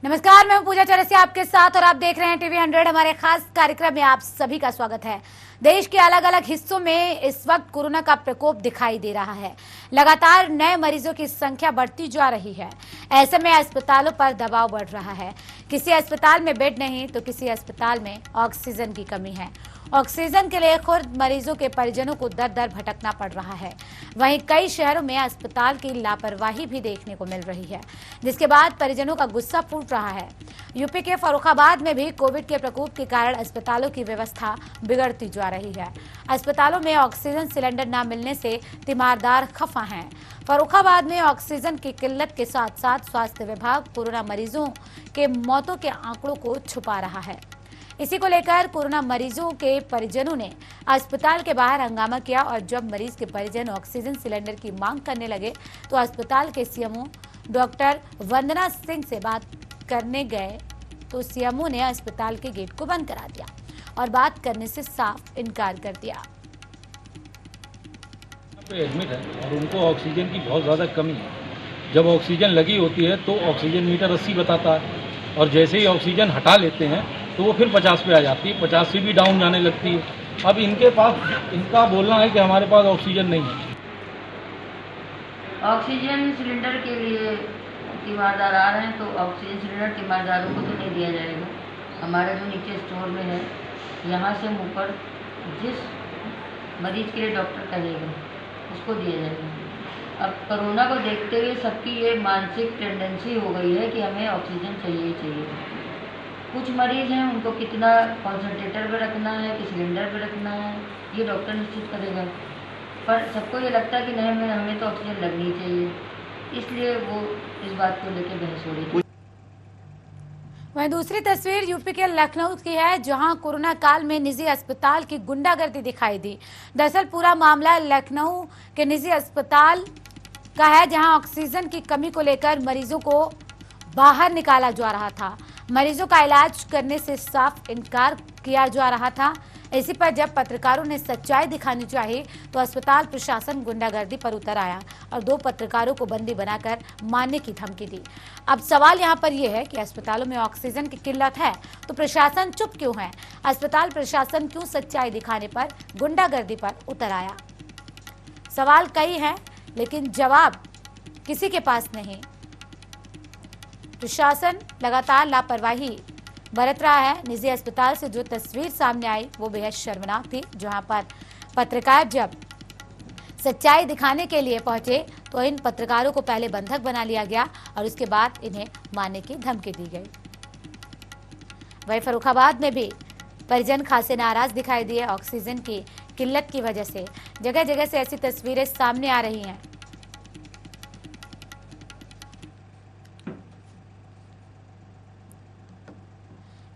नमस्कार, मैं हूं पूजा चौरसिया आपके साथ और आप देख रहे हैं टीवी 100। हमारे खास कार्यक्रम में आप सभी का स्वागत है। देश के अलग अलग हिस्सों में इस वक्त कोरोना का प्रकोप दिखाई दे रहा है। लगातार नए मरीजों की संख्या बढ़ती जा रही है। ऐसे में अस्पतालों पर दबाव बढ़ रहा है। किसी अस्पताल में बेड नहीं तो किसी अस्पताल में ऑक्सीजन की कमी है। ऑक्सीजन के लिए खुद मरीजों के परिजनों को दर दर भटकना पड़ रहा है। वहीं कई शहरों में अस्पताल की लापरवाही भी देखने को मिल रही है, जिसके बाद परिजनों का गुस्सा फूट रहा है। यूपी के फर्रुखाबाद में भी कोविड के प्रकोप के कारण अस्पतालों की व्यवस्था बिगड़ती जा रही है। अस्पतालों में ऑक्सीजन सिलेंडर न मिलने से तीमारदार खफा हैं। फर्रुखाबाद में ऑक्सीजन की किल्लत के साथ साथ स्वास्थ्य विभाग कोरोना मरीजों के मौतों के आंकड़ों को छुपा रहा है। इसी को लेकर कोरोना मरीजों के परिजनों ने अस्पताल के बाहर हंगामा किया और जब मरीज के परिजन ऑक्सीजन सिलेंडर की मांग करने लगे तो अस्पताल के सीएमओ डॉक्टर वंदना सिंह से बात करने गए तो सीएमओ ने अस्पताल के गेट को बंद करा दिया और बात करने से साफ इनकार कर दिया। एडमिट है और उनको ऑक्सीजन की बहुत ज़्यादा कमी है। जब ऑक्सीजन लगी होती है तो ऑक्सीजन मीटर 80 बताता है और जैसे ही ऑक्सीजन हटा लेते हैं तो वो फिर 50 पे आ जाती है, 50 से भी डाउन जाने लगती है। अब इनका बोलना है कि हमारे पास ऑक्सीजन नहीं है। ऑक्सीजन सिलेंडर के लिए तीमारदार आ रहे हैं तो ऑक्सीजन सिलेंडर तीमारदारों को तो नहीं दिया जाएगा। हमारे जो नीचे स्टोर में है, यहाँ से ऊपर जिस मरीज के लिए डॉक्टर कहेगा उसको दिया जाएगा। अब कोरोना को देखते हुए सबकी ये मानसिक टेंडेंसी हो गई है कि हमें ऑक्सीजन चाहिए ही चाहिए। कुछ मरीज हैं उनको कितना कॉन्सेंट्रेटर पे रखना है कि सिलेंडर पे रखना है ये डॉक्टर निश्चित करेगा, पर सबको ये लगता है कि नहीं हमें तो ऑक्सीजन लगनी चाहिए, इसलिए वो इस बात को लेकर बहस हो रही थी। वहीं दूसरी तस्वीर यूपी के लखनऊ की है, जहां कोरोना काल में निजी अस्पताल की गुंडागर्दी दिखाई दी। दरअसल पूरा मामला लखनऊ के निजी अस्पताल का है, जहां ऑक्सीजन की कमी को लेकर मरीजों को बाहर निकाला जा रहा था। मरीजों का इलाज करने से साफ इनकार किया जा रहा था। इसी पर जब पत्रकारों ने सच्चाई दिखानी चाहिए तो अस्पताल प्रशासन गुंडागर्दी पर उतर आया और 2 पत्रकारों को बंदी बनाकर मारने की धमकी दी। अब सवाल यहाँ पर यह है कि अस्पतालों में ऑक्सीजन की किल्लत है तो प्रशासन चुप क्यों है? अस्पताल प्रशासन क्यों सच्चाई दिखाने पर गुंडागर्दी पर उतर आया? सवाल कई हैं लेकिन जवाब किसी के पास नहीं। प्रशासन लगातार लापरवाही बरत रहा है। निजी अस्पताल से जो तस्वीर सामने आई वो बेहद शर्मनाक थी, जहां पर पत्रकार जब सच्चाई दिखाने के लिए पहुंचे तो इन पत्रकारों को पहले बंधक बना लिया गया और उसके बाद इन्हें मारने की धमकी दी गई। वहीं फर्रुखाबाद में भी परिजन खासे नाराज दिखाई दिए। ऑक्सीजन की किल्लत की वजह से जगह जगह से ऐसी तस्वीरें सामने आ रही हैं।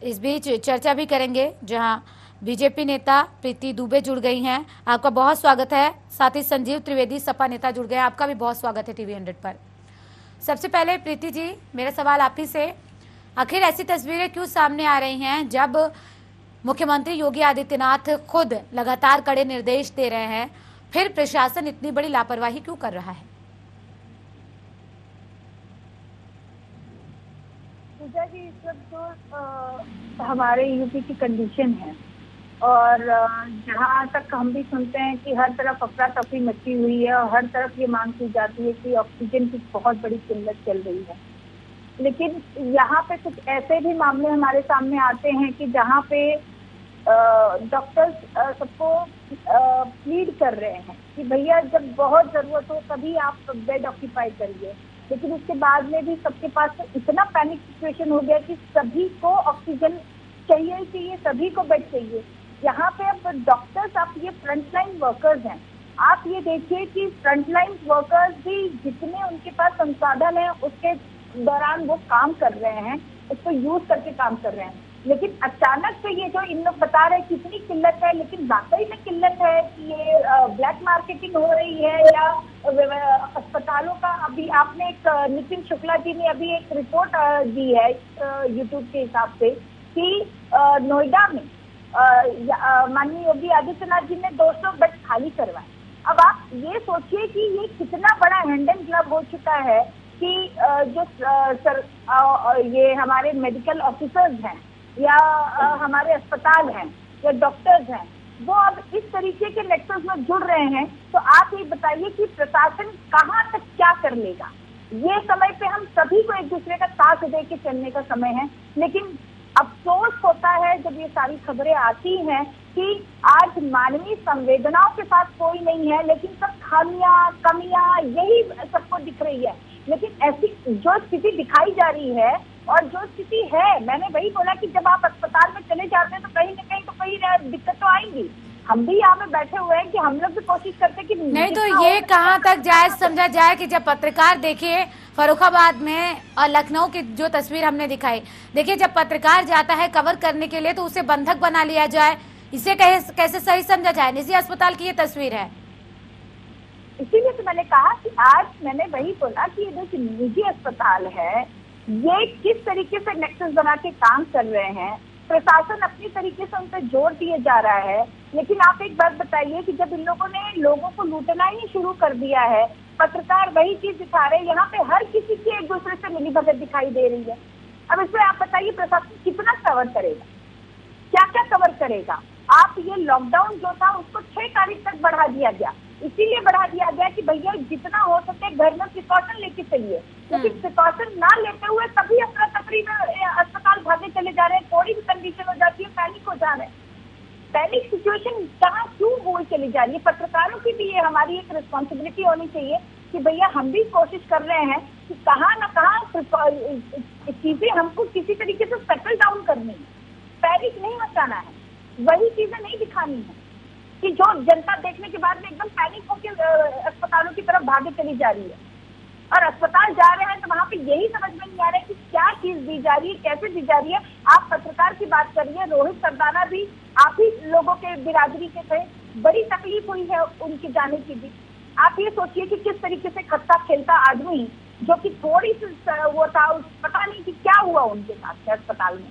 इस बीच चर्चा भी करेंगे, जहां बीजेपी नेता प्रीति दुबे जुड़ गई हैं। आपका बहुत स्वागत है। साथ ही संजीव त्रिवेदी सपा नेता जुड़ गए, आपका भी बहुत स्वागत है टीवी 100 पर। सबसे पहले प्रीति जी, मेरा सवाल आप ही से, आखिर ऐसी तस्वीरें क्यों सामने आ रही हैं जब मुख्यमंत्री योगी आदित्यनाथ खुद लगातार कड़े निर्देश दे रहे हैं, फिर प्रशासन इतनी बड़ी लापरवाही क्यों कर रहा है? पूजा जी, इस वक्त जो हमारे यूपी की कंडीशन है और जहाँ तक हम भी सुनते हैं कि हर तरफ अफरा तफरी मची हुई है और हर तरफ ये मांग की जाती है कि ऑक्सीजन की बहुत बड़ी किल्लत चल रही है, लेकिन यहाँ पे कुछ ऐसे भी मामले हमारे सामने आते हैं कि जहाँ पे डॉक्टर्स सबको प्लीड कर रहे हैं कि भैया जब बहुत जरूरत हो तभी आप बेड ऑक्यूपाई करिए, लेकिन उसके बाद में भी सबके पास इतना पैनिक सिचुएशन हो गया कि सभी को ऑक्सीजन चाहिए ही चाहिए, सभी को बेड चाहिए। यहाँ पे अब डॉक्टर्स, आप ये फ्रंटलाइन वर्कर्स हैं, आप ये देखिए कि फ्रंटलाइन वर्कर्स भी जितने उनके पास संसाधन है उसके दौरान वो काम कर रहे हैं, उसको यूज करके काम कर रहे हैं, लेकिन अचानक से ये जो इन लोग बता रहे हैं कितनी किल्लत है, लेकिन वाकई में किल्लत है कि ये ब्लैक मार्केटिंग हो रही है या अस्पतालों का। अभी आपने एक नितिन शुक्ला जी ने अभी एक रिपोर्ट दी है यूट्यूब के हिसाब से कि नोएडा में माननीय योगी आदित्यनाथ जी ने 200 बेड खाली करवाए। अब आप ये सोचिए कि ये कितना बड़ा हैंड एंड ग्लव हो चुका है कि ये हमारे मेडिकल ऑफिसर्स हैं या हमारे अस्पताल हैं या डॉक्टर्स हैं, वो अब इस तरीके के लेक्चर्स में जुड़ रहे हैं, तो आप ये बताइए कि प्रशासन कहाँ तक क्या कर लेगा। ये समय पे हम सभी को एक दूसरे का साथ दे के चलने का समय है, लेकिन अफसोस होता है जब ये सारी खबरें आती हैं कि आज मानवीय संवेदनाओं के साथ कोई नहीं है, लेकिन सब खामियां कमियां यही सबको दिख रही है। लेकिन ऐसी जो स्थिति दिखाई जा रही है और जो स्थिति है, मैंने वही बोला कि जब आप अस्पताल में चले जाते हैं तो कहीं ना कहीं तो कहीं दिक्कत तो आएंगी। हम भी यहाँ पे बैठे हुए हैं कि हम लोग भी कोशिश करते कि नहीं, तो ये कहाँ तक जायज समझा जाए कि जब पत्रकार, देखिए फर्रुखाबाद में और लखनऊ की जो तस्वीर हमने दिखाई, देखिए जब पत्रकार जाता है कवर करने के लिए तो उसे बंधक बना लिया जाए, इसे कैसे सही समझा जाए? निजी अस्पताल की ये तस्वीर है। इसीलिए तो मैंने कहा कि आज मैंने वही बोला कि ये जो निजी अस्पताल है, ये किस तरीके से नेक्सस बना के काम कर रहे हैं, प्रशासन अपनी तरीके से उन पर जोर दिए जा रहा है। लेकिन आप एक बात बताइए कि जब इन लोगों ने लोगों को लूटना ही शुरू कर दिया है, पत्रकार वही चीज दिखा रहे हैं, यहाँ पे हर किसी की एक दूसरे से मिलीभगत दिखाई दे रही है। अब इसमें आप बताइए प्रशासन कितना कवर करेगा, क्या क्या कवर करेगा। आप ये लॉकडाउन जो था उसको 6 तारीख तक बढ़ा दिया गया, इसीलिए बढ़ा दिया गया कि भैया जितना हो सके घर में प्रिकॉशन लेके चलिए, लेकिन प्रिकॉशन ना लेते हुए तभी अफरा तफरी में अस्पताल भागे चले जा रहे हैं। थोड़ी भी कंडीशन हो जाती है पैनिक हो जा रहे हैं। पैनिक सिचुएशन कहाँ क्यों हो चली जा रही है? पत्रकारों की भी ये हमारी एक रिस्पॉन्सिबिलिटी होनी चाहिए कि भैया हम भी कोशिश कर रहे हैं कि कहाँ न कहाँ चीजें हमको किसी तरीके से सेटल डाउन करनी है, पैनिक नहीं मचाना है, वही चीजें नहीं दिखानी है कि जो जनता देखने के बाद में एकदम पैनिक होकर अस्पतालों की तरफ भागे चली जा रही है। और अस्पताल जा रहे हैं तो वहाँ पे यही समझ में नहीं आ रहा है कि क्या चीज दी जा रही है, कैसे दी जा रही है। आप पत्रकार की बात करिए, रोहित सरदाना भी आप ही लोगों के बिरादरी के थे, बड़ी तकलीफ हुई है उनके जाने की भी। आप ये सोचिए कि किस तरीके से खस्ता खेलता आदमी जो कि थोड़ी सी वो था, पता नहीं कि क्या हुआ उनके साथ अस्पताल में।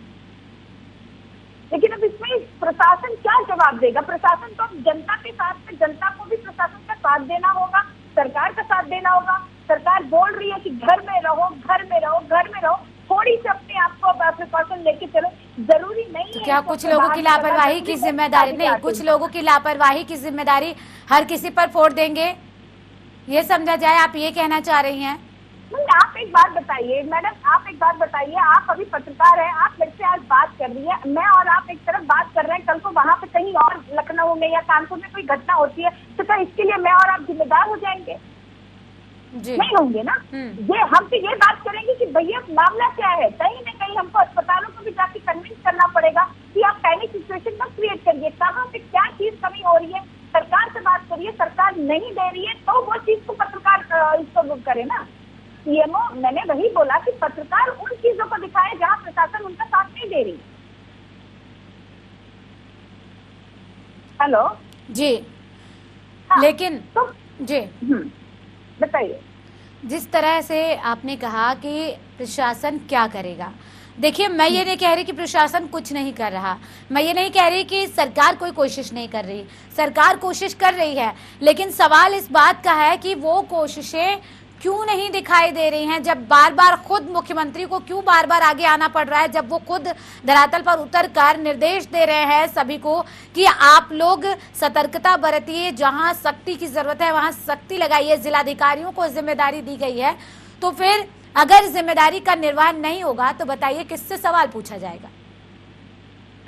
लेकिन अब इसमें प्रशासन क्या जवाब देगा? प्रशासन तो जनता के साथ में, जनता को भी प्रशासन का साथ देना होगा, सरकार का साथ देना होगा। सरकार बोल रही है कि घर में रहो, घर में रहो, घर में रहो, थोड़ी सी अपने आप को प्रिकॉशन लेके चलो। जरूरी नहीं तो है क्या कुछ लोगों की लापरवाही की जिम्मेदारी नहीं, कुछ लोगों की लापरवाही की जिम्मेदारी हर किसी पर फोड़ देंगे, ये समझा जाए? आप ये कहना चाह रही हैं? नहीं, आप एक बात बताइए मैडम, आप एक बात बताइए, आप अभी पत्रकार हैं, आप मेरे से आज बात कर रही है, मैं और आप एक तरफ बात कर रहे हैं, कल को वहाँ पे कहीं और लखनऊ में या कानपुर में कोई घटना होती है तो क्या इसके लिए मैं और आप जिम्मेदार हो जाएंगे? जी नहीं होंगे ना। ये हम तो ये बात करेंगे कि भैया मामला क्या है। कहीं ना कहीं हमको अस्पतालों को भी जाके कन्विंस करना पड़ेगा कि आप पैनिक सिचुएशन मत क्रिएट करिए, कहाँ पे क्या चीज कमी हो रही है, सरकार से बात करिए। सरकार नहीं दे रही है तो वो चीज को पत्रकार इसको करे ना। सीएमओ, मैंने वही बोला कि पत्रकार उन चीजों को दिखाए जहाँ प्रशासन उनका साथ नहीं दे रही। हेलो जी। हाँ, लेकिन तो जी बताइए। जिस तरह से आपने कहा कि प्रशासन क्या करेगा, देखिए मैं ये नहीं कह रही कि प्रशासन कुछ नहीं कर रहा, मैं ये नहीं कह रही कि सरकार कोई कोशिश नहीं कर रही, सरकार कोशिश कर रही है, लेकिन सवाल इस बात का है कि वो कोशिशें क्यों नहीं दिखाई दे रही हैं। जब बार बार खुद मुख्यमंत्री को क्यों बार बार आगे आना पड़ रहा है, जब वो खुद धरातल पर उतर कर निर्देश दे रहे हैं सभी को कि आप लोग सतर्कता बरतिए, जहां सख्ती की जरूरत है वहां सख्ती लगाइए, जिलाधिकारियों को जिम्मेदारी दी गई है, तो फिर अगर जिम्मेदारी का निर्वहन नहीं होगा तो बताइए किससे सवाल पूछा जाएगा?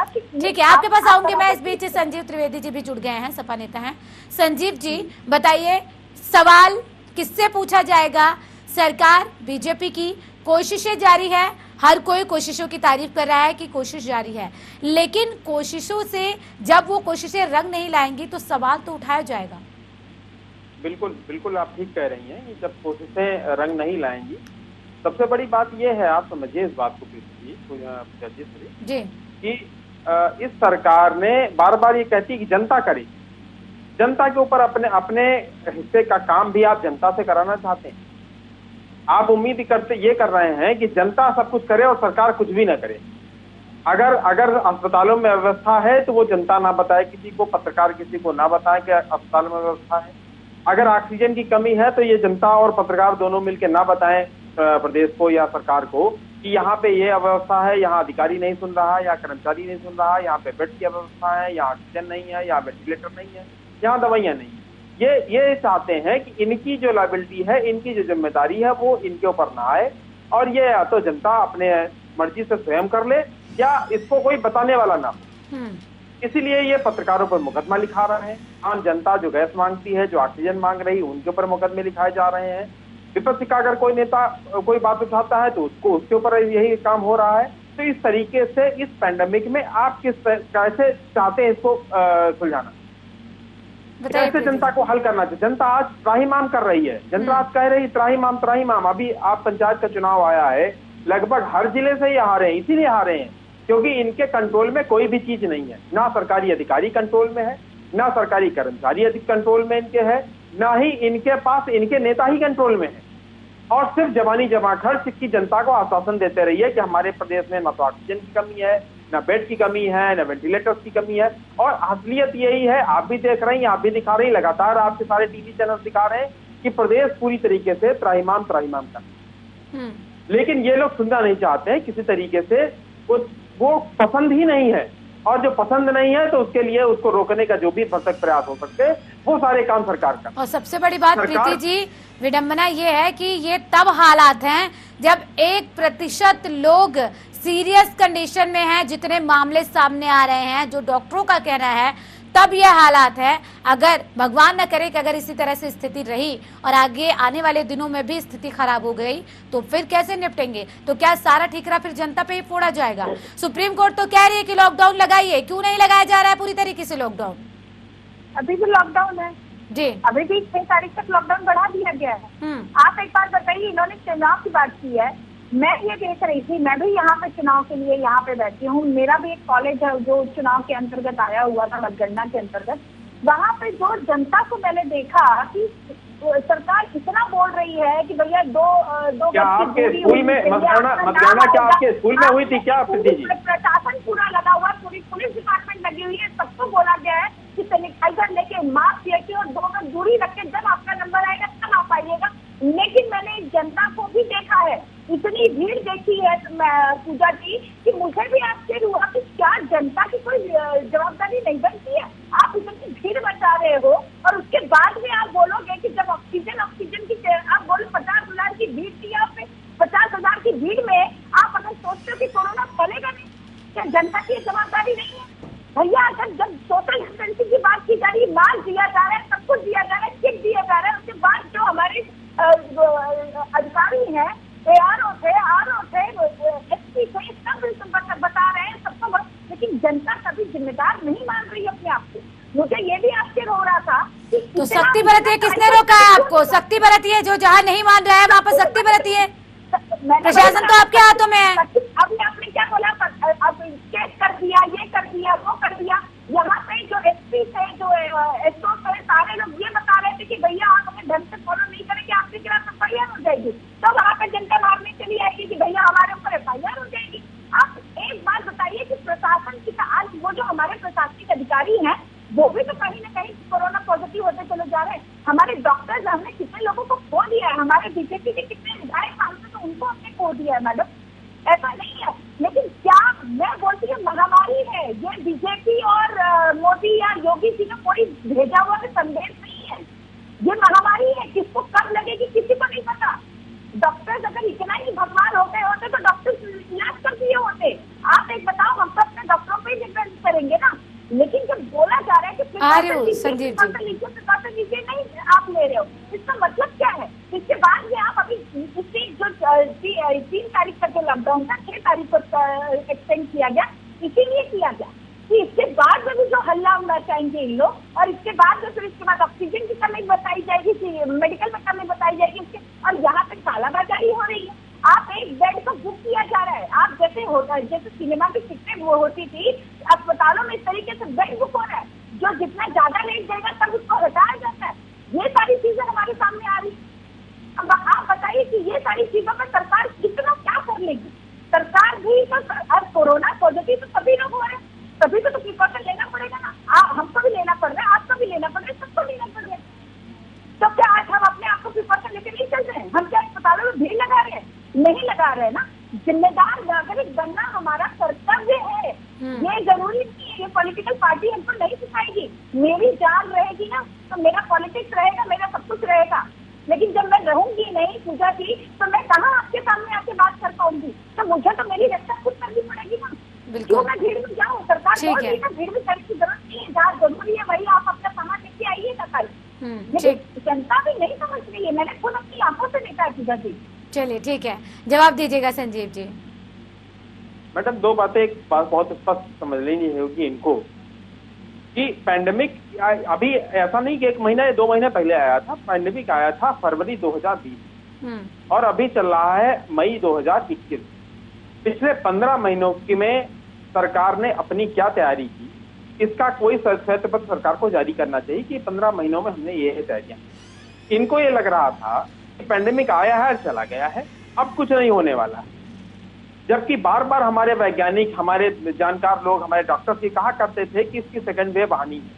ठीक है, आपके पास आऊंगे मैं। इस बीच संजीव त्रिवेदी जी भी जुड़ गए हैं, सपा नेता हैं। संजीव जी बताइए, सवाल किससे पूछा जाएगा? सरकार, बीजेपी की कोशिशें जारी है, हर कोई कोशिशों की तारीफ कर रहा है कि कोशिश जारी है, लेकिन कोशिशों से जब वो कोशिशें रंग नहीं लाएंगी तो सवाल तो उठाया जाएगा। बिल्कुल बिल्कुल, आप ठीक कह रही हैं कि जब कोशिशें रंग नहीं लाएंगी, सबसे बड़ी बात यह है, आप समझिए इस बात को जी, कि इस सरकार ने बार बार ये कहती है कि जनता करे, जनता के ऊपर अपने अपने हिस्से का काम भी आप जनता से कराना चाहते हैं। आप उम्मीद करते ये कर रहे हैं कि जनता सब कुछ करे और सरकार कुछ भी ना करे। अगर अस्पतालों में व्यवस्था है तो वो जनता ना बताए किसी को, पत्रकार किसी को ना बताए कि अस्पताल में व्यवस्था है। अगर ऑक्सीजन की कमी है तो ये जनता और पत्रकार दोनों मिलकर ना बताएं प्रदेश को या सरकार को कि यहाँ पे ये अव्यवस्था है, यहाँ अधिकारी नहीं सुन रहा है, यहाँ कर्मचारी नहीं सुन रहा है, यहाँ पे बेड की अव्यवस्था है, यहाँ ऑक्सीजन नहीं है, यहाँ वेंटिलेटर नहीं है, यहाँ दवाइयाँ नहीं है। ये चाहते हैं कि इनकी जो लायबिलिटी है, इनकी जो जिम्मेदारी है वो इनके ऊपर ना आए, और ये या तो जनता अपने मर्जी से स्वयं कर ले या इसको कोई बताने वाला ना हो। इसीलिए ये पत्रकारों पर मुकदमा लिखा रहे हैं। आम जनता जो गैस मांगती है, जो ऑक्सीजन मांग रही है, उनके ऊपर मुकदमे लिखाए जा रहे हैं। विपक्ष का अगर कोई नेता कोई बात उठाता है तो उसके ऊपर यही काम हो रहा है। तो इस तरीके से इस पैंडेमिक में आप कैसे चाहते हैं इसको सुलझाना, कैसे जनता को हल करना चाहिए? जनता आज त्राहिमाम कर रही है, जनता आज कह रही त्राहिमाम त्राहिमाम। अभी आप पंचायत का चुनाव आया है, लगभग हर जिले से ये हारे हैं, इसीलिए हारे हैं क्योंकि इनके कंट्रोल में कोई भी चीज नहीं है। ना सरकारी अधिकारी कंट्रोल में है, ना सरकारी कर्मचारी कंट्रोल में इनके है, ना ही इनके पास इनके नेता ही कंट्रोल में है। और सिर्फ जवानी जमा खर्च की जनता को आश्वासन देते रहिए कि हमारे प्रदेश में न तो ऑक्सीजन की कमी है, न बेड की कमी है, न वेंटिलेटर्स की कमी है। और असलियत यही है, आप भी देख रही हैं, आप भी दिखा रही हैं, लगातार आपके सारे टीवी चैनल दिखा रहे हैं कि प्रदेश पूरी तरीके से त्राहिमाम कर। लेकिन ये लोग सुनना नहीं चाहते हैं किसी तरीके से, वो पसंद ही नहीं है। और जो पसंद नहीं है तो उसके लिए उसको रोकने का जो भी भरसक प्रयास हो सकते हैं वो सारे काम सरकार का। और सबसे बड़ी बात प्रीति जी, विडंबना ये है कि ये तब हालात हैं जब 1% लोग सीरियस कंडीशन में हैं, जितने मामले सामने आ रहे हैं, जो डॉक्टरों का कहना है, तब ये हालात है। अगर भगवान न करे कि अगर इसी तरह से स्थिति रही और आगे आने वाले दिनों में भी स्थिति खराब हो गई तो फिर कैसे निपटेंगे? तो क्या सारा ठीकरा फिर जनता पे ही फोड़ा जाएगा? सुप्रीम कोर्ट तो कह रही है कि लॉकडाउन लगाइए, क्यों नहीं लगाया जा रहा है पूरी तरीके से लॉकडाउन? अभी भी लॉकडाउन है जी, अभी भी 6 तारीख तक लॉकडाउन बढ़ा दिया गया है। आप एक बात बताइए, इन्होंने चुनाव की बात की है, मैं ये देख रही थी, मैं भी यहाँ पे चुनाव के लिए यहाँ पे बैठी हूँ। मेरा भी एक कॉलेज है जो चुनाव के अंतर्गत आया हुआ था, मतगणना के अंतर्गत। वहाँ पे जो जनता को मैंने देखा कि सरकार इतना बोल रही है कि भैया दो क्या आपके स्कूल में मतगणना क्या आपके स्कूल में हुई थी क्या? प्रशासन पूरा लगा हुआ, पूरी पुलिस डिपार्टमेंट लगी हुई है, सबको बोला गया है कि सैनिटाइजर लेके, मास्क लेके और 2 गज दूरी रख के जब आपका नंबर आएगा तब आप आइएगा। लेकिन मैंने जनता को भी देखा है, इतनी भीड़ देखी है पूजा जी कि मुझे भी आश्चर्य हुआ कि क्या जनता की कोई जवाबदारी नहीं बनती है? आप इतनी भीड़ मचा रहे हो और उसके बाद में आप बोलोगे कि जब ऑक्सीजन की आप बोलो 50,000 की भीड़ थी, आप 50,000 की भीड़ में आप अगर सोचते हो कि कोरोना फैलेगा नहीं, क्या जनता की जवाबदारी नहीं है? भैया अगर जब सोशल डिस्टेंसिंग की बात की जा रही है, मास्क दिया जा रहा है, सब कुछ दिया जा रहा है, किट दिया जा रहा है, उसके बाद जो हमारे अधिकारी हैं, ARO थे, SP थे, सब बता रहे हैं सबको, लेकिन जनता कभी जिम्मेदार नहीं मान रही अपने आप को। मुझे ये भी आश्चर्य हो रहा था कि तो सख्ती बरतिए, किसने रोका है आपको? सख्ती बरतिए, जो जहाँ नहीं मान रहा है वहाँ पर सख्ती बरतिए। प्रशासन तो आपके हाथों में है। अभी आपने क्या बोला, अब चेक कर दिया, ये कर दिया, वो कर दिया। यहाँ पे जो SP थे, जो SO थे, सारे लोग ये बता रहे थे कि भैया आप हमें ढंग से फॉलो नहीं करेंगे, आपके खिलाफ FIR हो जाएगी। तो वहाँ पे जनता मारने चली आएगी कि भैया हमारे ऊपर FIR हो जाएगी। आप एक बात बताइए कि प्रशासन की आज वो जो हमारे प्रशासनिक अधिकारी हैं वो भी तो कहीं ना कहीं कोरोना पॉजिटिव होते चले जा रहे हैं। हमारे डॉक्टर्स, हमने कितने लोगों को खो दिया है, हमारे बीजेपी के कितने विधायक सांसद तो उनको हमने खो दिया है मैडम, ऐसा नहीं है। लेकिन क्या मैं बोलती हूँ महामारी है, ये बीजेपी और मोदी या योगी जी का कोई भेजा हुआ संदेश नहीं है, ये महामारी है। किसको कब लगेगी किसी को नहीं पता। डॉक्टर्स अगर इतना ही भगवान हो गए होते तो डॉक्टर्स इलाज कर दिए होते। आप एक बताओ, हम तो अपने डॉक्टरों पे डिपेंड करेंगे ना, लेकिन जब बोला जा रहा है कि नीचे नहीं आप ले रहे हो, इसका मतलब क्या है? इसके बाद में आप अभी इसकी जो 3 तारीख तक जो लॉकडाउन था 6 तारीख को एक्सटेंड किया गया, इसीलिए किया गया कि इसके बाद में भी जो हल्ला उड़ना चाहेंगे इन लोग, और इसके बाद में फिर इसके बाद ऑक्सीजन की कमी बताई जाएगी, मेडिकल में कमी बताई जाएगी, और यहाँ पे कालाबाजारी हो रही है। आप एक बेड को बुक किया जा रहा है, आप जैसे सिनेमा की टिकटें वो होती थी, अस्पतालों में इस तरीके से बेड बुक हो रहा है, जो जितना ज्यादा रेट देगा तब उसको हटाया जाता है। ये सारी चीजें हमारे सामने आ रही। अब आप बताइए कि ये सारी चीजों पर सरकार कितना क्या कर लेगी? सरकार भी तो, अब कोरोना पॉजिटिव तो सभी लोग हो रहे हैं, सभी को तो प्रिकॉशन लेना पड़ेगा ना। हमको भी लेना पड़ रहा है, आपको भी लेना पड़ रहा है, सबको लेना पड़ रहा है। तो क्या आज हम अपने आप को प्रिकॉशन लेके नहीं चल रहे हैं? हम क्या अस्पतालों में भीड़ लगा रहे हैं? नहीं लगा रहे ना। जिम्मेदार नागरिक बनना हमारा कर्तव्य है। ये जरूरी नहीं है, ये पॉलिटिकल पार्टी हमको नहीं सिखाएगी। मेरी जान रहेगी ना तो मेरा पॉलिटिक्स रहेगा, मेरा सब कुछ रहेगा। लेकिन जब मैं रहूंगी नहीं पूजा जी, तो मैं कहाँ आपके सामने आके बात कर पाऊंगी? तो मुझे तो मेरी रक्षा खुद करनी पड़ेगी ना। क्यों मैं भीड़ में जाऊँ? सरकार बोल रही है भीड़ में जाने की जरूरत नहीं है, जहाँ जरूरी है वही आप अपना सामान लेके आइएगा कल। लेकिन जनता भी नहीं समझ रही है, मैंने खुद अपनी आंखों से देखा है पूजा जी। चलिए ठीक है, जवाब दीजिएगा संजीव जी। मैडम दो बातें, एक बात बहुत स्पष्ट समझ लेनी होगी इनको कि पैंडेमिक अभी ऐसा नहीं कि 1 महीना या 2 महीने पहले आया था। पैंडेमिक आया था फरवरी 2020 और अभी चल रहा है मई 2021। पिछले 15 महीनों की में सरकार ने अपनी क्या तैयारी की, इसका कोई श्वेत पत्र सरकार को जारी करना चाहिए कि 15 महीनों में हमने ये तैयारियां। इनको ये लग रहा था कि पैंडेमिक आया है और चला गया है, अब कुछ नहीं होने वाला है। जबकि बार बार हमारे वैज्ञानिक, हमारे जानकार लोग, हमारे डॉक्टर्स ये कहा करते थे कि इसकी सेकंड वेव आनी है,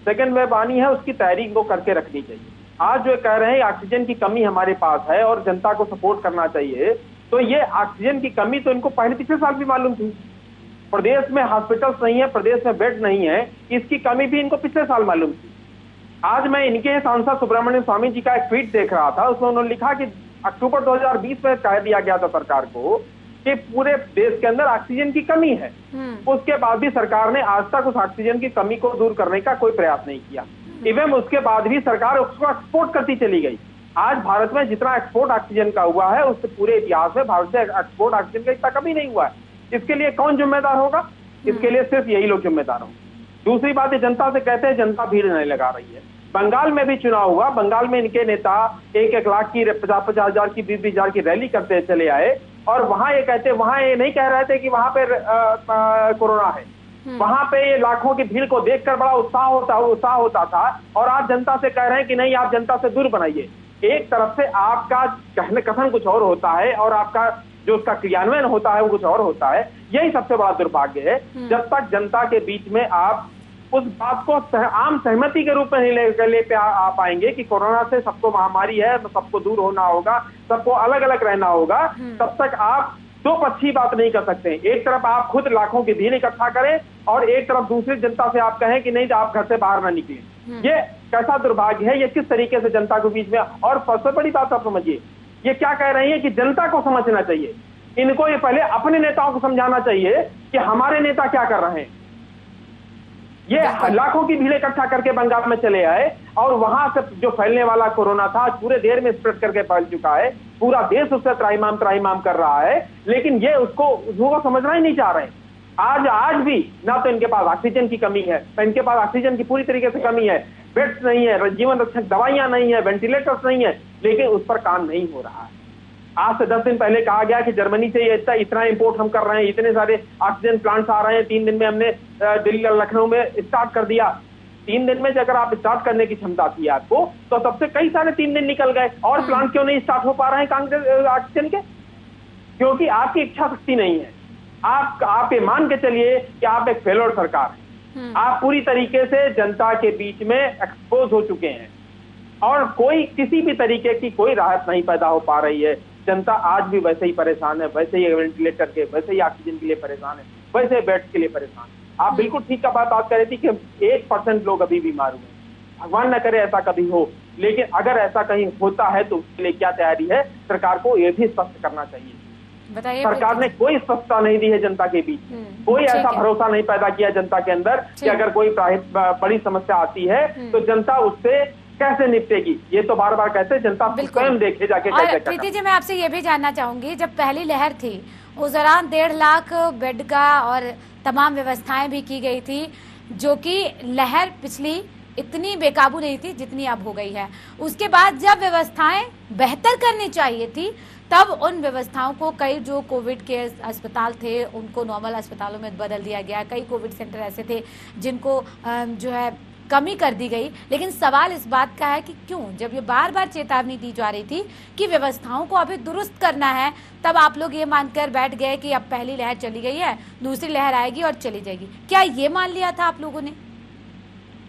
सेकंड वेव आनी है, उसकी तैयारी को करके रखनी चाहिए। आज जो कह रहे हैं ऑक्सीजन की कमी हमारे पास है और जनता को सपोर्ट करना चाहिए, तो ये ऑक्सीजन की कमी तो इनको पहले पिछले साल भी मालूम थी। प्रदेश में हॉस्पिटल्स नहीं है, प्रदेश में बेड नहीं है, इसकी कमी भी इनको पिछले साल मालूम थी। आज मैं इनके सांसद सुब्रमण्यम स्वामी जी का एक ट्वीट देख रहा था, उसमें उन्होंने लिखा कि अक्टूबर 2020 में कह दिया गया था सरकार को कि पूरे देश के अंदर ऑक्सीजन की कमी है। उसके बाद भी सरकार ने आज तक उस ऑक्सीजन की कमी को दूर करने का कोई प्रयास नहीं किया। इवन उसके बाद भी सरकार उसको एक्सपोर्ट करती चली गई। आज भारत में जितना एक्सपोर्ट ऑक्सीजन का हुआ है, उससे पूरे इतिहास में भारत से एक्सपोर्ट ऑक्सीजन का इतना कभी नहीं हुआ है। इसके लिए कौन जिम्मेदार होगा? इसके लिए सिर्फ यही लोग जिम्मेदार होंगे। दूसरी बात है, जनता से कहते हैं जनता भीड़ नहीं लगा रही है। बंगाल में भी चुनाव हुआ, बंगाल में इनके नेता 1-1 लाख की, 50-50 हजार की, 20-20 हजार की रैली करते चले आए और वहां ये कहते, वहां ये नहीं कह रहे थे कि वहां पे कोरोना है। वहां पे ये लाखों की भीड़ को देखकर बड़ा उत्साह होता था और आप जनता से कह रहे हैं कि नहीं, आप जनता से दूर बनाइए। एक तरफ से आपका कहने कथन कुछ और होता है और आपका जो उसका क्रियान्वयन होता है वो कुछ और होता है। यही सबसे बड़ा दुर्भाग्य है। जब तक जनता के बीच में आप उस बात को आम सहमति के रूप में नहीं ले आ पाएंगे कि कोरोना से सबको महामारी है, सबको दूर होना होगा, सबको अलग अलग रहना होगा, तब तक आप दो पक्षी बात नहीं कर सकते। एक तरफ आप खुद लाखों की भीड़ इकट्ठा करें और एक तरफ दूसरी जनता से आप कहें कि नहीं, आप घर से बाहर ना निकलें। ये कैसा दुर्भाग्य है, ये किस तरीके से जनता के बीच में। और सबसे बड़ी बात आप समझिए, ये क्या कह रही है कि जनता को समझना चाहिए। इनको ये पहले अपने नेताओं को समझाना चाहिए कि हमारे नेता क्या कर रहे हैं। ये लाखों की भीड़ इकट्ठा करके बंगाल में चले आए और वहां से जो फैलने वाला कोरोना था पूरे देर में स्प्रेड करके फैल चुका है। पूरा देश उससे त्राहिमाम कर रहा है, लेकिन ये उसको समझना ही नहीं चाह रहे। आज भी ना तो इनके पास ऑक्सीजन की कमी है, इनके पास ऑक्सीजन की पूरी तरीके से कमी है, बेड्स नहीं है, जीवन रक्षक दवाइयां नहीं है, वेंटिलेटर्स नहीं है, लेकिन उस पर काम नहीं हो रहा है। आज से 10 दिन पहले कहा गया कि जर्मनी से इतना इंपोर्ट हम कर रहे हैं, इतने सारे ऑक्सीजन प्लांट्स आ रहे हैं, 3 दिन में हमने दिल्ली और लखनऊ में स्टार्ट कर दिया। 3 दिन में अगर आप स्टार्ट करने की क्षमता थी आपको, तो सबसे कई सारे 3 दिन निकल गए। और प्लांट क्यों नहीं स्टार्ट हो पा रहे हैं कांग्रेस ऑक्सीजन के? क्योंकि आपकी इच्छा शक्ति नहीं है। आप ये मान के चलिए कि आप एक फेलोर सरकार है। आप पूरी तरीके से जनता के बीच में एक्सपोज हो चुके हैं और कोई किसी भी तरीके की कोई राहत नहीं पैदा हो पा रही है। जनता आज भी वैसे ही परेशान है, वैसे ही वेंटिलेटर के, वैसे ही ऑक्सीजन के लिए परेशान है, वैसे बेड्स के लिए परेशान है। आप बिल्कुल ठीक का बात कर रही थी कि 1% लोग अभी बीमार हुए। भगवान न करे ऐसा कभी हो, लेकिन अगर ऐसा कहीं होता है तो उसके लिए क्या तैयारी है, सरकार को यह भी स्पष्ट करना चाहिए। बताइए, सरकार ने कोई स्पष्टता नहीं दी है जनता के बीच, कोई ऐसा भरोसा नहीं पैदा किया जनता के अंदर कि अगर कोई बड़ी समस्या आती है तो जनता उससे कैसे निपटेगी। ये तो बार बार कहते हैं, जनता स्वयं देखे जाके कैसे। प्रीति जी, मैं आपसे ये भी जानना चाहूंगी, जब पहली लहर थी उस दौरान 1.5 लाख बेड का और तमाम व्यवस्थाएं भी की गई थी, जो कि लहर पिछली इतनी बेकाबू नहीं थी जितनी अब हो गई है। उसके बाद जब व्यवस्थाएं बेहतर करनी चाहिए थी, तब उन व्यवस्थाओं को, कई जो कोविड के अस्पताल थे उनको नॉर्मल अस्पतालों में बदल दिया गया। कई कोविड सेंटर ऐसे थे जिनको जो है कमी कर दी गई। लेकिन सवाल इस बात का है कि क्यों, जब ये बार बार चेतावनी दी जा रही थी कि व्यवस्थाओं को अभी दुरुस्त करना है, तब आप लोग ये मानकर बैठ गए कि अब पहली लहर चली गई है, दूसरी लहर आएगी और चली जाएगी। क्या ये मान लिया था आप लोगों ने?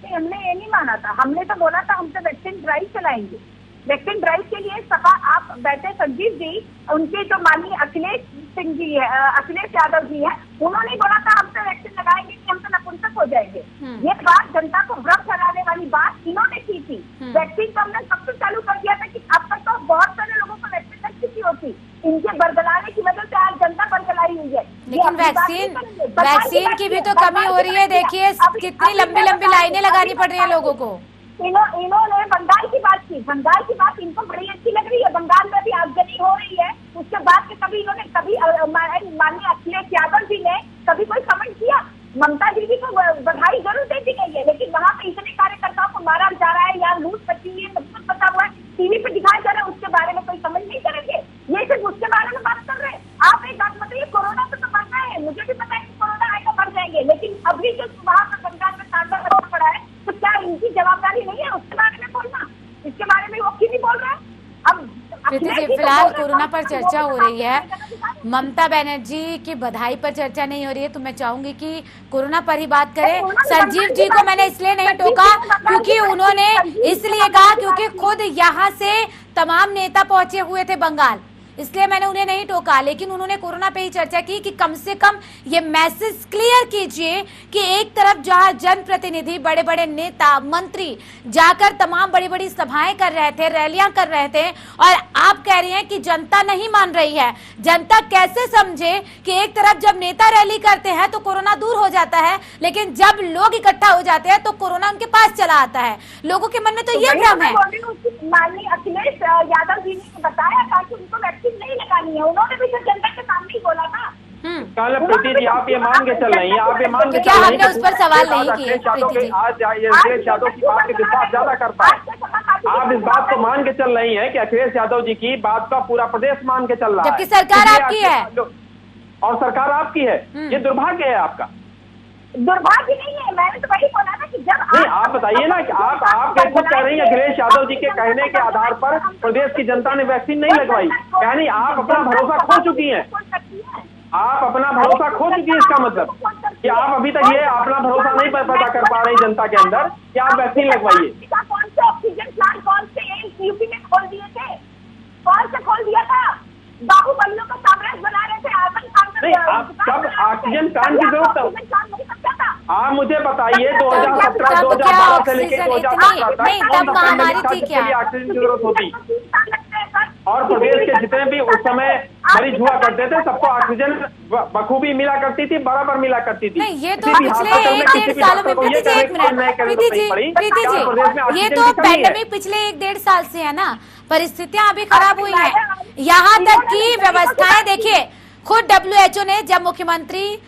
हमने ये नहीं माना था। हमने तो बोला था हम तो वैक्सीन ड्राइव चलाएंगे। वैक्सीन ड्राइव के लिए सपा आप बैठे संजीव जी, उनके जो माननीय अखिलेश सिंह जी है, अखिलेश यादव जी है, उन्होंने बोला था हम तो वैक्सीन लगाएंगे कि हम तो नपुंसक हो जाएंगे। ये बात जनता को भ्रम कराने वाली बात इन्होंने की थी। वैक्सीन तो हमने सबसे चालू कर दिया था कि अब तक तो बहुत सारे लोगों को वैक्सीन लग चुकी होती, इनके बरगलाने की वजह से आज जनता बरगलाई हुई है। लेकिन वैक्सीन की भी तो कमी हो रही है। देखिए कितनी लंबी लंबी लाइनें लगानी पड़ रही है लोगों को। इन्होंने बंगाल की बात की, बंगाल की बात इनको बड़ी अच्छी लग रही है, बंगाल में भी आगजनी हो रही है। उसके बाद के कभी इन्होंने माननीय अखिलेश यादव जी ने कभी कोई कमेंट किया? ममता दीदी को बधाई जरूर दे दी गई है, लेकिन वहाँ पे इतने कार्यकर्ताओं को मारा जा रहा है या लूट मची हुई है, सब कुछ पता हुआ है, टीवी पे दिखाया जा रहा है, उसके बारे में कोई कमेंट नहीं करेंगे। ये सिर्फ उसके बारे में बात कर रहे हैं। आप एक बात बताइए, कोरोना से तो मरना है, मुझे भी पता है कि कोरोना आएगा, मर जाएंगे, लेकिन अभी जो वहाँ पर बंगाल में तांडव करना पड़ा है, तो क्या इनकी जवाबदारी नहीं है उसके बारे में बोलना? इसके बारे में वो क्यों नहीं बोल रहे हैं? अब प्रीति जी, फिलहाल कोरोना पर चर्चा हो रही है, ममता बनर्जी की बधाई पर चर्चा नहीं हो रही है, तो मैं चाहूंगी कि कोरोना पर ही बात करें। संजीव जी को मैंने इसलिए नहीं टोका क्योंकि उन्होंने इसलिए कहा क्योंकि खुद यहाँ से तमाम नेता पहुंचे हुए थे बंगाल, इसलिए मैंने उन्हें नहीं टोका। लेकिन उन्होंने कोरोना पे ही चर्चा की कि कम से कम ये मैसेज क्लियर कीजिए कि एक तरफ जहां जनप्रतिनिधि, बड़े बड़े नेता, मंत्री जाकर तमाम बड़ी बड़ी सभाएं कर रहे थे, रैलियां कर रहे थे, और आप कह रही हैं कि जनता नहीं मान रही है। जनता कैसे समझे कि एक तरफ जब नेता रैली करते हैं तो कोरोना दूर हो जाता है, लेकिन जब लोग इकट्ठा हो जाते हैं तो कोरोना उनके पास चला आता है। लोगों के मन में तो ये भ्रम है। माननीय अखिलेश यादव जी ने बताया था कि उनको वैक्सीन नहीं लगानी है, उन्होंने भी तो जनता के सामने ही बोला था। प्रीति जी, आप ये मान के चल रही हैं, आप ये मान के क्या हमने उस पर सवाल नहीं किए? प्रीति जी, आज अखिलेश यादव की बात के विश्वास ज्यादा करता है। आप इस बात को मान के चल रही हैं कि अखिलेश यादव जी की बात का पूरा प्रदेश मान के चल रहा है, जबकि सरकार आपकी है और सरकार आपकी है। ये दुर्भाग्य है आपका। दुर्भाग्य नहीं है, मैंने तो वही बोला ना कि जब नहीं, आप बताइए ना कि आप खुद कह रही हैं अखिलेश यादव जी के कहने के आधार पर प्रदेश की जनता ने वैक्सीन नहीं लगवाई, यानी आप अपना भरोसा खो चुकी हैं। आप अपना भरोसा खो चुकी है, इसका मतलब कि आप अभी तक ये अपना भरोसा नहीं पैदा कर पा रही जनता के अंदर कि आप वैक्सीन लगवाइए। कौन से ऑक्सीजन प्लांट, कौन से यूपी में खोल दिए थे? कौन से खोल दिया था? बाहुबलियों का साम्राज्य बना रहे थे आजम खान। नहीं, आप कब ऑक्सीजन प्लांट की जरूरत आप मुझे बताइए 2017-2012 से लेकर 2018 तक महामारी थी क्या? ऑक्सीजन की जरूरत होती, और प्रदेश के जितने भी उस समय मरीज हुआ करते थे सबको ऑक्सीजन बखूबी मिला करती थी, बराबर मिला करती थी। नहीं, ये तो पिछले 1-1.5 सालों में, प्रीति जी एक मिनट, प्रीति जी, ये तो पैंडेमिक पिछले 1-1.5 साल से है ना, परिस्थितियां अभी खराब हुई हैं। यहाँ तक की व्यवस्थाएं देखिए, खुद WHO ने, जब मुख्यमंत्री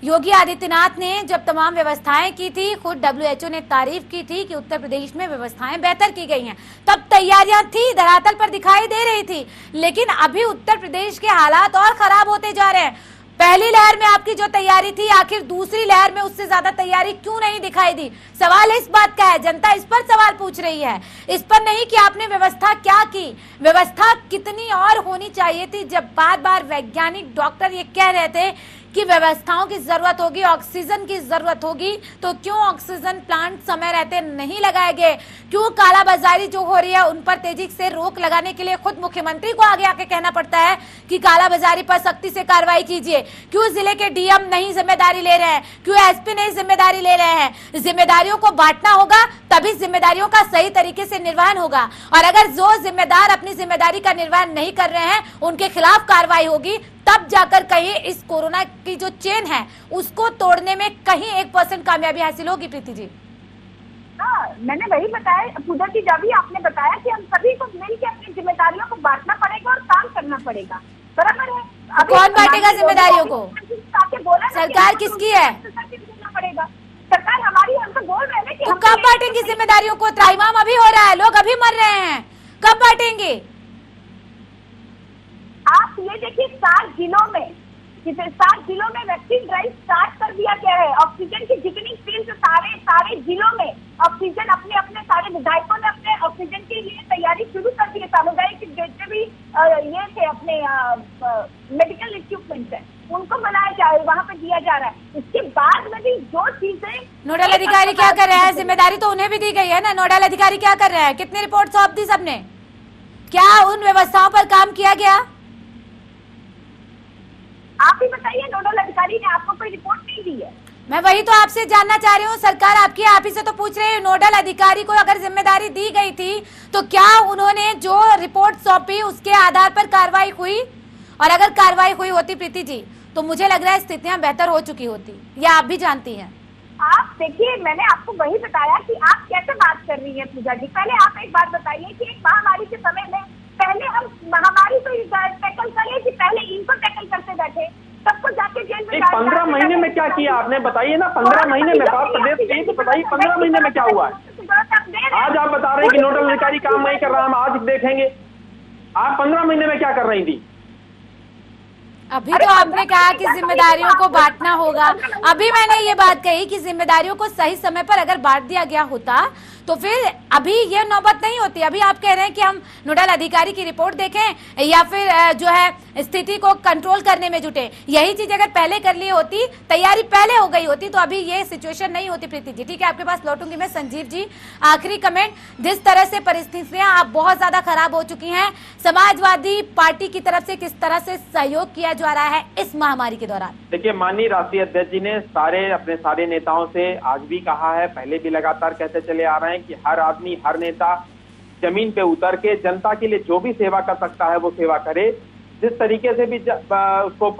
योगी आदित्यनाथ ने जब तमाम व्यवस्थाएं की थी, खुद WHO ने तारीफ की थी कि उत्तर प्रदेश में व्यवस्थाएं बेहतर की गई हैं। तब तैयारियां थी, धरातल पर दिखाई दे रही थी, लेकिन अभी उत्तर प्रदेश के हालात और खराब होते जा रहे हैं। पहली लहर में आपकी जो तैयारी थी, आखिर दूसरी लहर में उससे ज्यादा तैयारी क्यों नहीं दिखाई दी? सवाल इस बात का है, जनता इस पर सवाल पूछ रही है, इस पर नहीं कि आपने व्यवस्था क्या की। व्यवस्था कितनी और होनी चाहिए थी, जब बार बार वैज्ञानिक डॉक्टर ये कह रहे थे कि व्यवस्थाओं की जरूरत होगी, ऑक्सीजन की जरूरत होगी, तो क्यों ऑक्सीजन प्लांट समय रहते नहीं लगाए गए? क्यों कालाबाजारी जो हो रही है उन पर तेजी से रोक लगाने के लिए खुद मुख्यमंत्री को आगे आके कहना पड़ता है कि कालाबाजारी पर सख्ती से कार्रवाई कीजिए? क्यों जिले के डीएम नहीं जिम्मेदारी ले रहे हैं? क्यों एसपी नहीं जिम्मेदारी ले रहे हैं? जिम्मेदारियों को बांटना होगा, तभी जिम्मेदारियों का सही तरीके से निर्वहन होगा, और अगर जो जिम्मेदार अपनी जिम्मेदारी का निर्वहन नहीं कर रहे हैं उनके खिलाफ कार्रवाई होगी, तब जाकर कहीं इस कोरोना की जो चेन है उसको तोड़ने में कहीं 1% कामयाबी हासिल होगी। प्रीति जी, हाँ, मैंने वही बताया पूजा जी, जब भी आपने बताया कि हम सभी को मिलकर अपनी जिम्मेदारियों को बांटना पड़ेगा और काम करना पड़ेगा, बराबर है। अब कौन बांटेगा जिम्मेदारियों को? सरकार किसकी है? पड़ेगा, सरकार हमारी, हम तो बोल रहे हैं कि तो कब बांटेंगे जिम्मेदारियों को? त्राहिमाम अभी हो रहा है, लोग अभी मर रहे हैं, कब बांटेंगे? आप ये देखिए 7 जिलों में वैक्सीन ड्राइव स्टार्ट कर दिया गया है। ऑक्सीजन की जितनी फील्ड सारे जिलों में ऑक्सीजन, अपने सारे विधायकों ने अपने ऑक्सीजन के लिए तैयारी शुरू कर दी है। सामुदायिक जितने भी ये थे अपने मेडिकल इक्विपमेंट है उनको बनाया वहाँ पे दिया जा रहा है। उसके बाद में भी जो चीजें नोडल अधिकारी क्या कर रहे हैं? जिम्मेदारी तो उन्हें भी दी गई है ना। नोडल अधिकारी क्या कर रहे हैं? कितनी रिपोर्ट सौंप दी सबने? क्या उन व्यवस्थाओं पर काम किया गया? आप ही बताइए, नोडल अधिकारी ने आपको कोई रिपोर्ट नहीं दी है? मैं वही तो आपसे जानना चाह रही हूँ। सरकार आपकी आप ही से तो पूछ रही है, नोडल अधिकारी को अगर जिम्मेदारी दी गई थी तो क्या उन्होंने जो रिपोर्ट सौंपी उसके आधार पर कार्रवाई हुई? और अगर कार्रवाई हुई होती प्रीति जी तो मुझे लग रहा है स्थितियां बेहतर हो चुकी होती, या आप भी जानती हैं? आप देखिए, मैंने आपको वही बताया कि आप कैसे बात कर रही हैं पूजा जी। पहले आप एक बात बताइए कि एक महामारी के समय में पहले हम महामारी को टैकल करें कि पहले इनको टैकल करते बैठे? सबको जाके जेल में 15 महीने में क्या किया आपने बताइए ना। 15 महीने में बात प्रदेश की तो बताइए, 15 महीने में क्या हुआ है? आज आप बता रहे हैं कि नोडल अधिकारी काम नहीं कर रहा, हम आज देखेंगे। आप 15 महीने में क्या कर रही थी? अभी तो आपने कहा कि जिम्मेदारियों को बांटना होगा। अभी मैंने ये बात कही कि जिम्मेदारियों को सही समय पर अगर बांट दिया गया होता तो फिर अभी ये नौबत नहीं होती। अभी आप कह रहे हैं कि हम नोडल अधिकारी की रिपोर्ट देखें या फिर जो है स्थिति को कंट्रोल करने में जुटे। यही चीज अगर पहले कर ली होती, तैयारी पहले हो गई होती तो अभी ये सिचुएशन नहीं होती। प्रीति जी ठीक है, आपके पास लौटूंगी मैं। संजीव जी आखिरी कमेंट, जिस तरह से परिस्थितियां आप बहुत ज्यादा खराब हो चुकी हैं, समाजवादी पार्टी की तरफ से किस तरह से सहयोग किया जा रहा है इस महामारी के दौरान? देखिए, माननीय राष्ट्रीय अध्यक्ष जी ने अपने सारे नेताओं से आज भी कहा है, पहले भी लगातार कहते चले आ रहे हैं कि हर आदमी, हर नेता जमीन पे उतर के जनता के लिए जो भी सेवा कर सकता है वो सेवा करे। जिस तरीके से भी उसको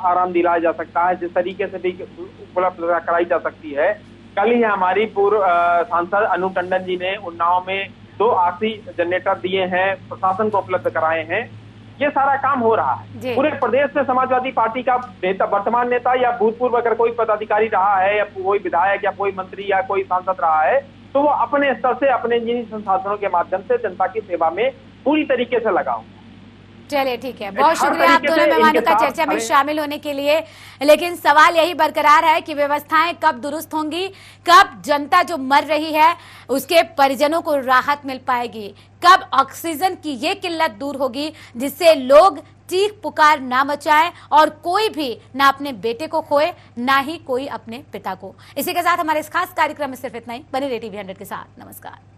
आराम दिलाया जा सकता है, जिस तरीके से भी उपलब्ध कराई जा सकती है। कल ही हमारी पूर्व सांसद अनु टंडन जी ने उन्नाव में 2 ऑक्सीजन जनरेटर दिए हैं, प्रशासन को उपलब्ध कराए हैं। ये सारा काम हो रहा है पूरे प्रदेश में। समाजवादी पार्टी का नेता, वर्तमान नेता या भूतपूर्व अगर कोई पदाधिकारी रहा है या कोई विधायक या कोई मंत्री या कोई सांसद रहा है तो वो अपने स्तर से अपने जिन संसाधनों के माध्यम से जनता की सेवा में पूरी तरीके से लगा। चलिए ठीक है, बहुत शुक्रिया आप दोनों मेहमानों का चर्चा में शामिल होने के लिए। लेकिन सवाल यही बरकरार है कि व्यवस्थाएं कब दुरुस्त होंगी, कब जनता जो मर रही है उसके परिजनों को राहत मिल पाएगी, कब ऑक्सीजन की ये किल्लत दूर होगी जिससे लोग चीख पुकार ना मचाए और कोई भी ना अपने बेटे को खोए ना ही कोई अपने पिता को। इसी के साथ हमारे इस खास कार्यक्रम में सिर्फ इतना ही। बने रहिए TV 100 के साथ। नमस्कार।